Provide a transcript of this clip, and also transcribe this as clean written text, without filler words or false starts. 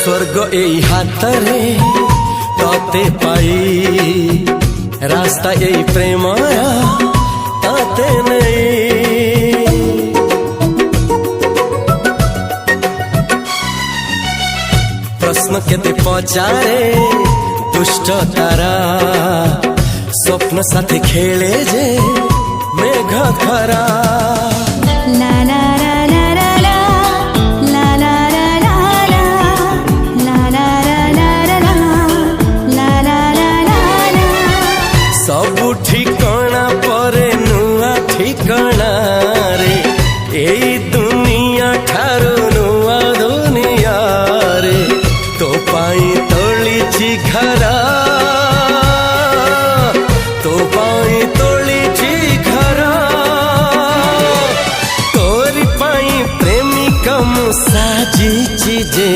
स्वर्ग एई हातरे तते पाई रास्ता एई प्रेमया ताते नहीं। प्रश्न केते पचारे दुष्ट तारा स्वप्न साथी खेले जे मेघ खरा। ला ला ला ला ला ला ला ला ला ला ला ला ला ला ला। सबु ठिकाना परे नुआ ठिकाना रे एई दुनिया ठारू नुआ दुनिया रे। तो पाई तोलिछि घरा तो पाई तोलिछि घरा तोरी पाई प्रेमिका मु साजिछि जे।